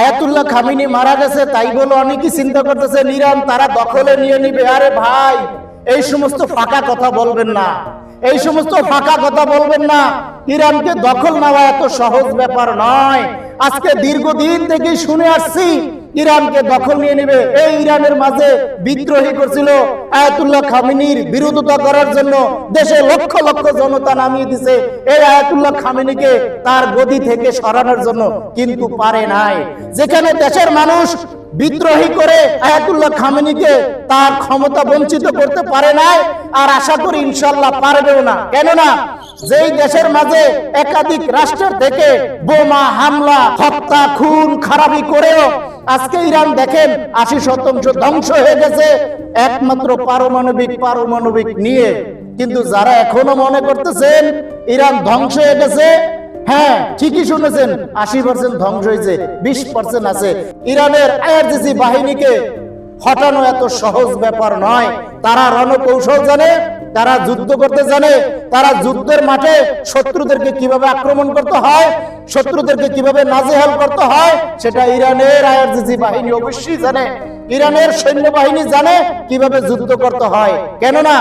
Ayatollah Khamenei মারা গেছে তাই বলে অনেকেই চিন্তা করতেছেন ইরান তারা দখলে নিয়ে নিবে। আরে ভাই, এই সমস্ত ফাঁকা কথা বলবেন না, এই সমস্ত ফাঁকা কথা বলবেন না। ইরানকে দখল নেওয়া এত সহজ ব্যাপার নয়। আজকে দীর্ঘদিন থেকে শুনে আসছি ইরানকে দখল নিয়ে নেবে। এই ইরানের মাঝে বিদ্রোহী করছিল আয়াতুল্লাহ খামেনির বিরোধিতা করার জন্য, দেশে লক্ষ লক্ষ জনতা নামিয়ে দিছে এই আয়াতুল্লাহ খামেনিকে তার গদি থেকে সরানোর জন্য, কিন্তু পারে নাই। যেখানে দেশের মানুষ বিদ্রোহী করে আয়াতুল্লাহ খামেনিকে তার ক্ষমতা বঞ্চিত করতে পারে নাই, আর আশা করি ইনশাআল্লাহ পারবেও না। কেননা যেই দেশের মাঝে একাধিক রাষ্ট্রের থেকে বোমা হামলা, হত্যা, খুন খারাপি করেও আজকে ইরান দেখেন 80% ধ্বংস হয়ে গেছে একমাত্র পারমাণবিক নিয়ে। কিন্তু যারা এখনো মনে করতেছেন ইরান ধ্বংস হয়ে গেছে, হ্যাঁ ঠিকই শুনেছেন, 80% ধ্বংস হয়েছে, 20% আছে। ইরানের আইআরজিসি বাহিনীকে হটানো এত সহজ ব্যাপার নয়। তারা রণকৌশল জানে, তারা যুদ্ধ করতে জানে, তারা যুদ্ধের মাঠে শত্রুদেরকে কিভাবে আক্রমণ করতে হয়, শত্রুদেরকে কিভাবে নাজেহাল করতে হয়, সেটা ইরানের আইআরজিসি বাহিনী অবশ্যই জানে। ইরানের সৈন্যবাহিনী জানে কিভাবে যুদ্ধ করতে হয়। কেননা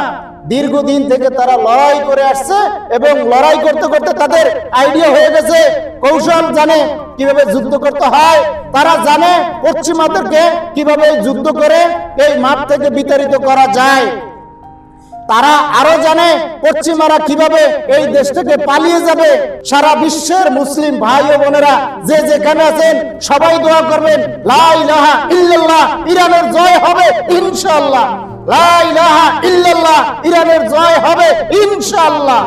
দীর্ঘদিন থেকে তারা লড়াই করে আসছে এবং লড়াই করতে করতে তাদের আইডিয়া হয়ে গেছে, কৌশল জানে কিভাবে যুদ্ধ করতে হয়। তারা জানে পশ্চিমাদেরকে কিভাবে যুদ্ধ করে এই মাঠ থেকে বিতাড়িত করা যায়। তারা আরো জানে পশ্চিমারা কিভাবে এই দেশ থেকে পালিয়ে যাবে। সারা বিশ্বের মুসলিম ভাই ও বোনেরা যে যেখানে আছেন সবাই দোয়া করবেন, লা ইলাহা ইল্লাল্লাহ, ইরানের জয় হবে ইনশাআল্লাহ। লা ইলাহা ইল্লাল্লাহ, ইরানের জয় হবে ইনশাআল্লাহ।